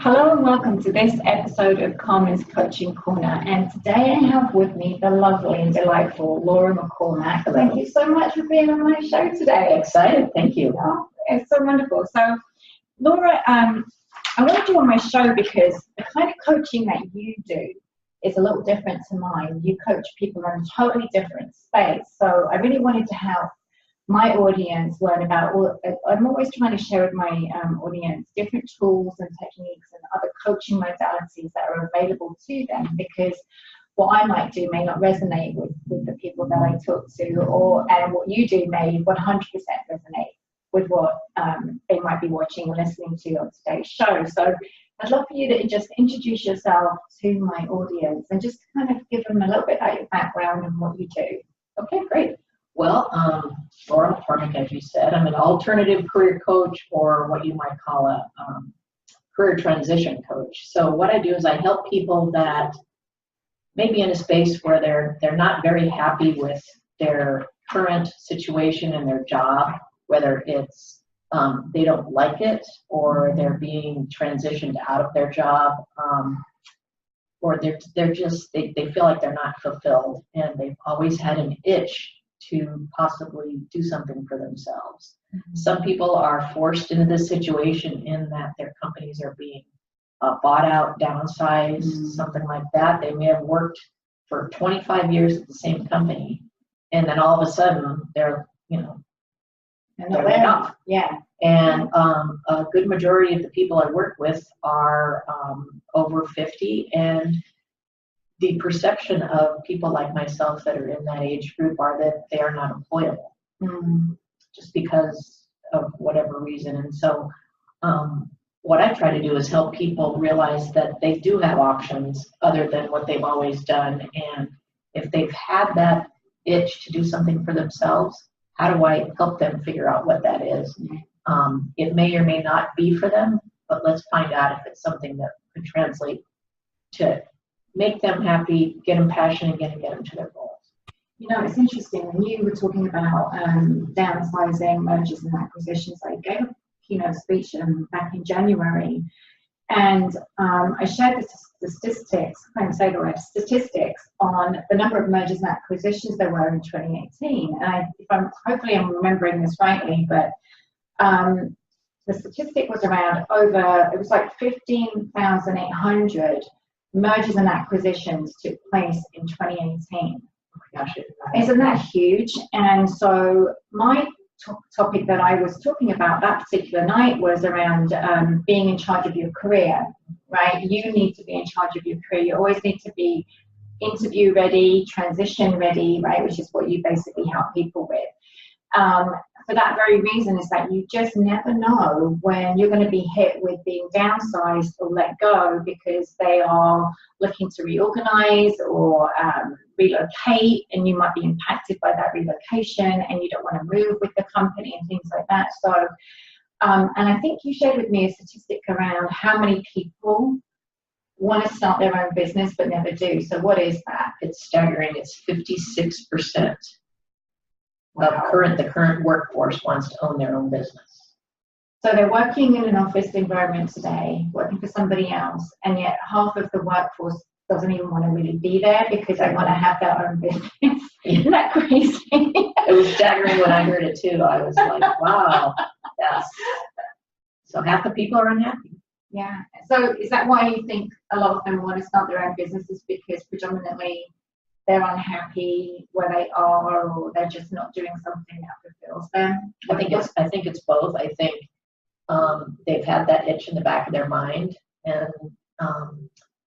Hello and welcome to this episode of Carmen's Coaching Corner. And today I have with me the lovely and delightful Laura McCormack. Hello. Thank you so much for being on my show today. Excited, thank you. Oh, it's so wonderful. So, Laura, I wanted you on my show because the kind of coaching that you do is a little different to mine. You coach people in a totally different space. So I really wanted to help my audience learn about I'm always trying to share with my audience different tools and techniques and other coaching modalities that are available to them, because what I might do may not resonate with the people that I talk to, and what you do may 100% resonate with what they might be watching or listening to on today's show. So I'd love for you to just introduce yourself to my audience and just kind of give them a little bit about your background and what you do. Okay, great. Well, Laura McCormack, as you said, I'm an alternative career coach, or what you might call a career transition coach. So what I do is I help people that may be in a space where they're not very happy with their current situation and their job, whether it's they don't like it, or they're being transitioned out of their job, or they're just they feel like they're not fulfilled, and they've always had an itch to possibly do something for themselves. Mm-hmm. Some people are forced into this situation in that their companies are being bought out, downsized, something like that. They may have worked for 25 years at the same company, and then all of a sudden they're laid off. Yeah. And a good majority of the people I work with are over 50, and the perception of people like myself that are in that age group are that they are not employable, just because of whatever reason. And so what I try to do is help people realize that they do have options other than what they've always done. And if they've had that itch to do something for themselves, how do I help them figure out what that is? It may or may not be for them, but let's find out if it's something that could translate to make them happy, get them passionate, and get them to their goals. You know, it's interesting when you were talking about downsizing, mergers and acquisitions. I gave a keynote speech back in January, and I shared the statistics, I can't say the word, statistics on the number of mergers and acquisitions there were in 2018. And hopefully I'm remembering this rightly, but the statistic was around it was like 15,800 mergers and acquisitions took place in 2018. Gosh, isn't that huge? And so my topic that I was talking about that particular night was around being in charge of your career, right? You need to be in charge of your career. You always need to be interview ready, transition ready, right? Which is what you basically help people with. For that very reason is that you just never know when you're going to be hit with being downsized or let go, because they are looking to reorganize or relocate, and you might be impacted by that relocation and you don't want to move with the company and things like that. So, and I think you shared with me a statistic around how many people want to start their own business but never do. So what is that? It's staggering. It's 56%. Wow. The current workforce wants to own their own business. So they're working in an office environment today, working for somebody else, and yet half of the workforce doesn't even want to really be there because they want to have their own business. Isn't that crazy? It was staggering when I heard it too. I was like, wow. Yes. So half the people are unhappy. Yeah. So is that why you think a lot of them want to start their own businesses? Because predominantly they're unhappy where they are, or they're just not doing something that fulfills them? I think it's both. I think they've had that itch in the back of their mind, and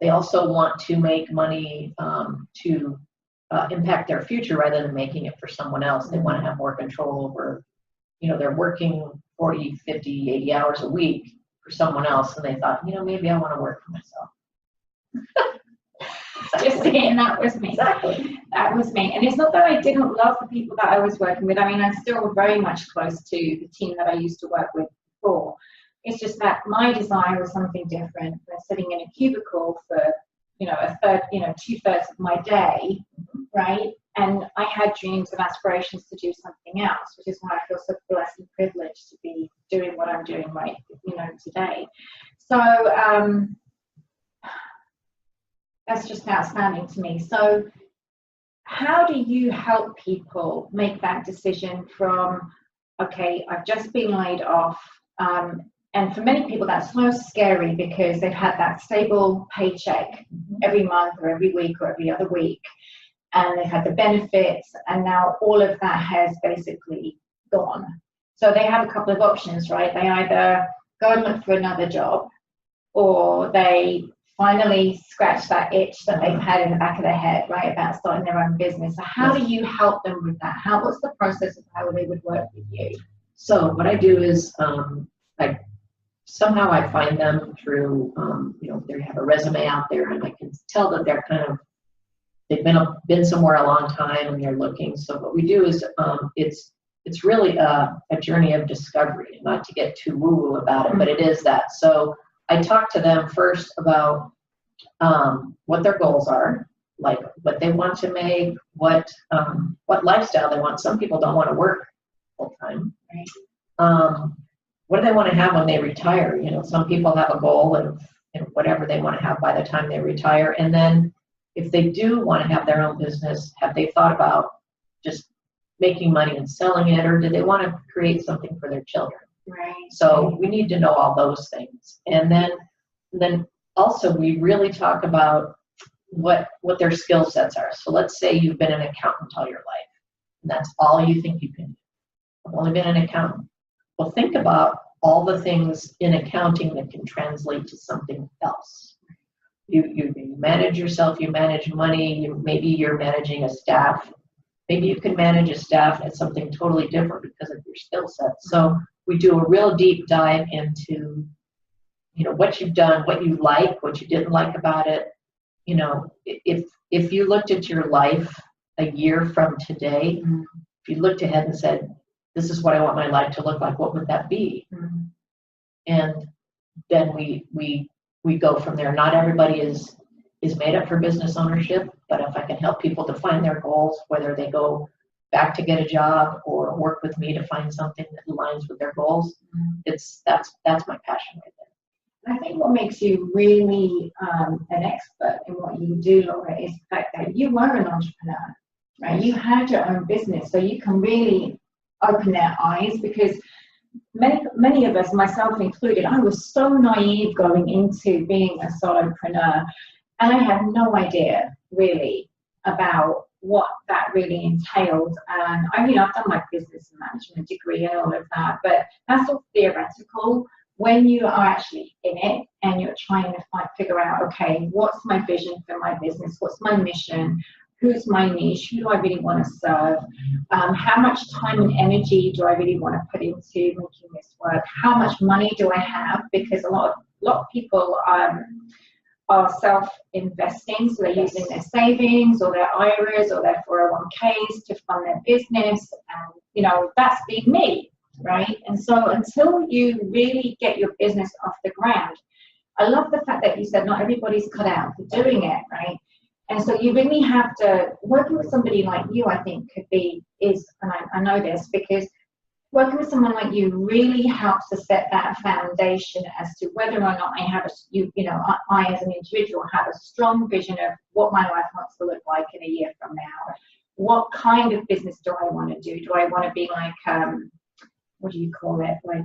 they also want to make money to impact their future rather than making it for someone else. They want to have more control over, they're working 40, 50, 80 hours a week for someone else, and they thought, maybe I want to work for myself. Just saying, that was me. Exactly. That was me. And it's not that I didn't love the people that I was working with. I mean, I'm still very much close to the team that I used to work with before. It's just that my desire was something different than sitting in a cubicle for, two-thirds of my day, right? And I had dreams and aspirations to do something else, which is why I feel so blessed and privileged to be doing what I'm doing right, today. So that's just outstanding to me. So how do you help people make that decision from, okay, I've just been laid off, and for many people that's so scary because they've had that stable paycheck every month or every week or every other week, and they've had the benefits, and now all of that has basically gone. So they have a couple of options, right? They either go and look for another job, or they finally scratch that itch that they've had in the back of their head, right, about starting their own business. So how do you help them with that? What's the process of how they would work with you? So what I do is somehow I find them through, if they have a resume out there, and I can tell that they're they've been somewhere a long time and they're looking. So what we do is it's really a journey of discovery, not to get too woo-woo about it, but it is that. So I talk to them first about what their goals are, like what they want to make, what lifestyle they want. Some people don't want to work full time. Right? What do they want to have when they retire? Some people have a goal of whatever they want to have by the time they retire. And then if they do want to have their own business, have they thought about just making money and selling it, or do they want to create something for their children? Right. So we need to know all those things. And then also we really talk about what their skill sets are. So let's say you've been an accountant all your life, and that's all you think you can do. I've only been an accountant. Well, think about all the things in accounting that can translate to something else. You manage yourself, you manage money, maybe you're managing a staff. Maybe you can manage a staff at something totally different because of your skill set. So we do a real deep dive into, what you've done, what you like, what you didn't like about it. If you looked at your life a year from today, if you looked ahead and said, this is what I want my life to look like, what would that be? And then we go from there. Not everybody is made up for business ownership, but if I can help people define their goals, whether they go back to get a job or work with me to find something that aligns with their goals, that's my passion right there. I think what makes you really an expert in what you do, Laura, is the fact that you were an entrepreneur, right? You had your own business, so you can really open their eyes, because many of us, myself included, I was so naive going into being a solopreneur, and I had no idea really about what that really entailed. And I've done my business and management degree and all of that, but that's all theoretical. When you are actually in it and you're trying to figure out, okay, what's my vision for my business? What's my mission? Who's my niche? Who do I really want to serve? How much time and energy do I really want to put into making this work? How much money do I have? Because a lot of people are self-investing, so they're using their savings or their IRAs or their 401ks to fund their business, and that's been me, right? And so until you really get your business off the ground, I love the fact that you said not everybody's cut out for doing it, right? And so you really have to, working with somebody like you, I think and I know this because working with someone like you really helps to set that foundation as to whether or not I have I as an individual have a strong vision of what my life wants to look like in a year from now. What kind of business do I want to do? Do I want to be like, what do you call it? Like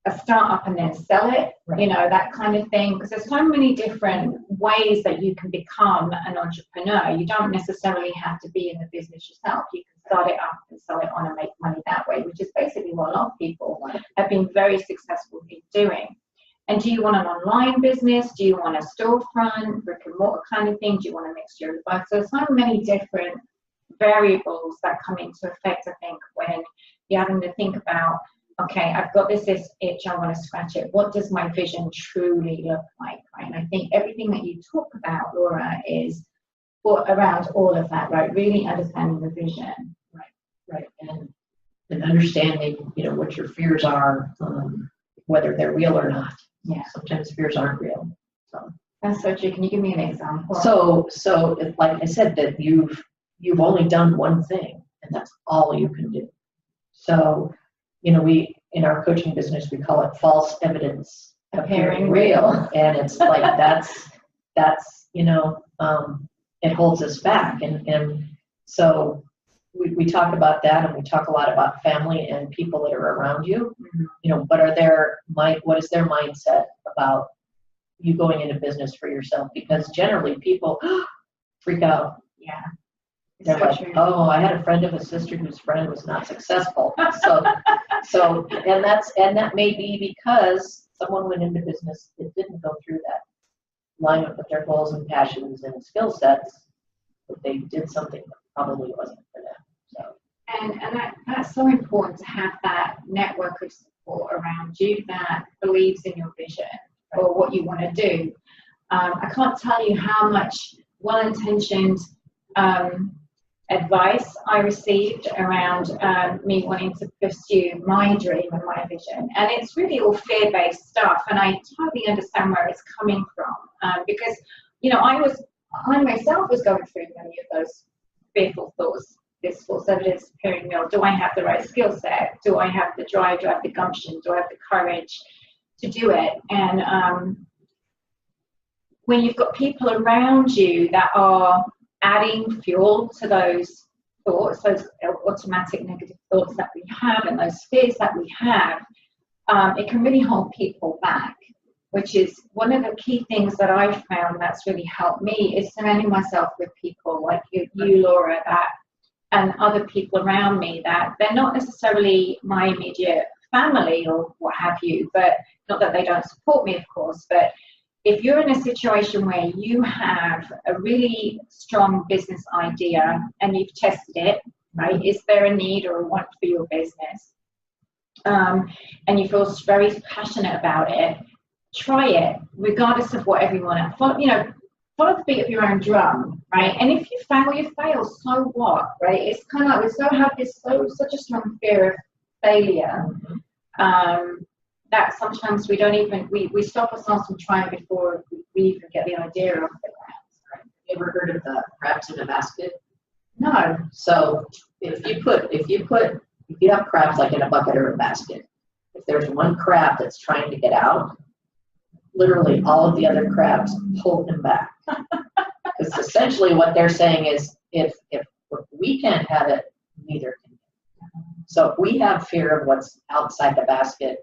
a startup and then sell it, right. That kind of thing. Because there's so many different ways that you can become an entrepreneur. You don't necessarily have to be in the business yourself. You can start it up and sell it on and make money that way, which is basically what a lot of people have been very successful in doing. And do you want an online business? Do you want a storefront, brick and mortar kind of thing? Do you want a mixture of both? So there's so many different variables that come into effect, I think, when you're having to think about, okay, I've got this itch, I want to scratch it. What does my vision truly look like, right? And I think everything that you talk about, Laura, is around all of that, right? Really understanding the vision. Right. And understanding, what your fears are, whether they're real or not. Yeah. Sometimes fears aren't real. So that's so true. Can you give me an example? So like I said, that you've only done one thing, and that's all you can do. So, we in our coaching business, we call it false evidence appearing real. And it's like, that's, you know, it holds us back. And so we talk about that, and we talk a lot about family and people that are around you, you know, what is their mindset about you going into business for yourself? Because generally people freak out. Yeah. They're So like, true. oh, I had a friend of a sister whose friend was not successful. So and that may be because someone went into business that didn't go through that alignment with their goals and passions and skill sets, but they did something that probably wasn't for them. So and that's so important, to have that network of support around you that believes in your vision or what you want to do. I can't tell you how much well-intentioned advice I received around me wanting to pursue my dream and my vision, and it's really all fear-based stuff, and I totally understand where it's coming from, because, you know, I myself was going through many of those fearful thoughts. This false evidence appearing real. Do I have the right skill set? Do I have the drive? Do I have the gumption? Do I have the courage to do it? And when you've got people around you that are adding fuel to those thoughts, those automatic negative thoughts that we have, and those fears that we have, it can really hold people back, which is one of the key things that I've found that's really helped me, is surrounding myself with people like you Laura, and other people around me that they're not necessarily my immediate family or what have you, but not that they don't support me, of course, but if you're in a situation where you have a really strong business idea and you've tested it, right? Is there a need or a want for your business? And you feel very passionate about it, try it, regardless of what everyone else, follow the beat of your own drum, right? And if you fail, so what, right? It's kind of like we still have such a strong fear of failure, that sometimes we don't even, we stop ourselves from trying before we even get the idea of the crabs. right. You ever heard of the crabs in a basket? No. So if you have crabs like in a bucket or a basket, if there's one crab that's trying to get out, literally all of the other crabs pull him back. Because essentially what they're saying is, if we can't have it, neither can you. So if we have fear of what's outside the basket,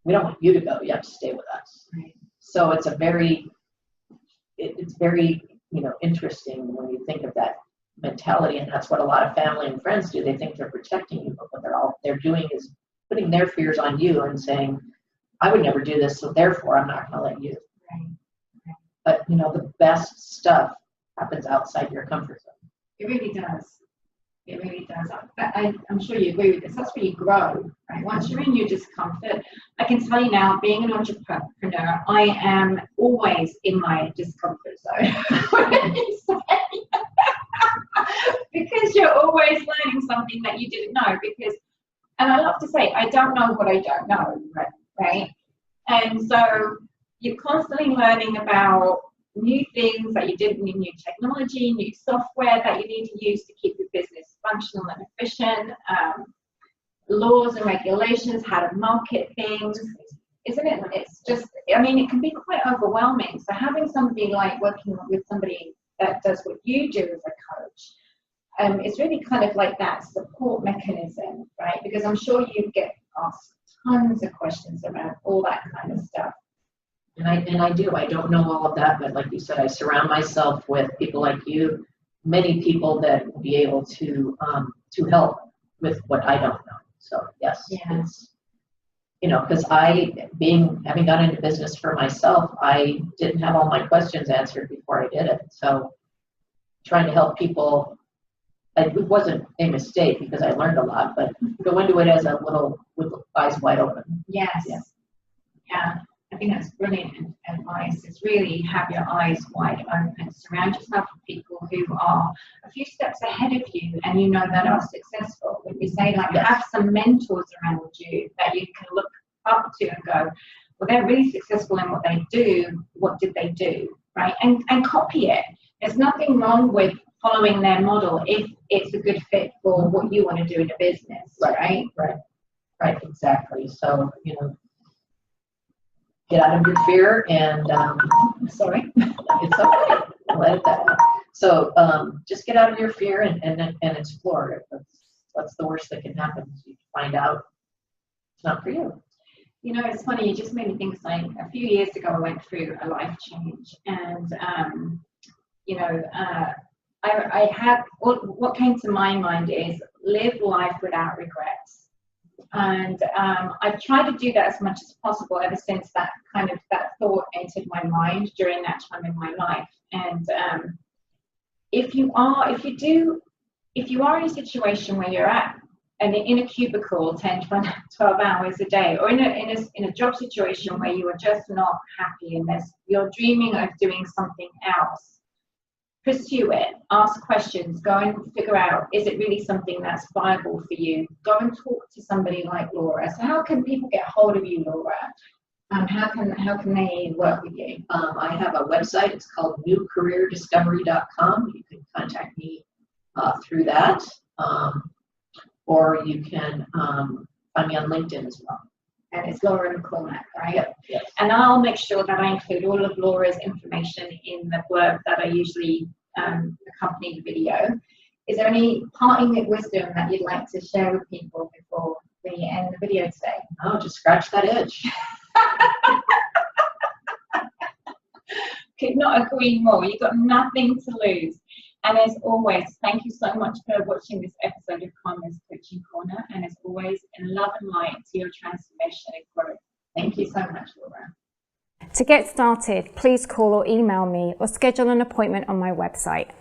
we don't want you to go. You have to stay with us. Right. So it's very, you know, interesting when you think of that mentality, and that's what a lot of family and friends do. They think they're protecting you, but what they're doing is putting their fears on you and saying, I would never do this, so therefore I'm not going to let you. Right. But, you know, the best stuff happens outside your comfort zone. It really does. It really does. I'm sure you agree with this. That's where you grow, right? Once you're in your discomfort, I can tell you now, being an entrepreneur, I am always in my discomfort zone. Because you're always learning something that you didn't know. And I love to say, I don't know what I don't know, right? And so you're constantly learning about new things that you didn't need, new technology, new software that you need to use to keep your business functional and efficient, laws and regulations, how to market things, isn't it? It's just, I mean, it can be quite overwhelming. So having somebody like working with somebody that does what you do as a coach, it's really kind of like that support mechanism, right? Because I'm sure you get asked tons of questions around all that kind of stuff. And I do. I don't know all of that, but like you said, I surround myself with people like you, many people that will be able to help with what I don't know. So yes, Yeah. It's, you know, because having gone into business for myself, I didn't have all my questions answered before I did it. So trying to help people, it wasn't a mistake because I learned a lot, but go into it as with eyes wide open. Yes. Yeah. I think that's brilliant advice. It's really have your eyes wide open. Surround yourself with people who are a few steps ahead of you and you know that are successful. When you say, like, have some mentors around you that you can look up to and go, well, they're really successful in what they do. What did they do? Right? And copy it. There's nothing wrong with following their model if it's a good fit for what you want to do in a business. Right? Right. Exactly. So, you know, get out of your fear and, Sorry. it's okay. Let it out. So just get out of your fear and explore it. What's the worst that can happen? You find out it's not for you. You know, it's funny, you just made me think, like, a few years ago I went through a life change, and I had, what came to my mind is live life without regrets. And I've tried to do that as much as possible ever since that thought entered my mind during that time in my life. And if you are in a situation where you're in a cubicle 10, 12 hours a day, or in a job situation where you are just not happy and you're dreaming of doing something else, pursue it, ask questions, go and figure out, is it really something that's viable for you? Go and talk to somebody like Laura. So how can people get hold of you, Laura? How can they work with you? I have a website. It's called newcareerdiscovery.com. You can contact me through that. Or you can find me on LinkedIn as well. And it's Laura McCormack, right? Yep. Yes. And I'll make sure that I include all of Laura's information in the blurb that I usually accompany the video. Is there any parting wisdom that you'd like to share with people before we end the video today? Oh, just scratch that itch. Could not agree more. You've got nothing to lose. And as always, thank you so much for watching this episode of Carmen's Coaching Corner. And as always, in love and light to your transformation and growth. Thank you so much, Laura. To get started, please call or email me or schedule an appointment on my website.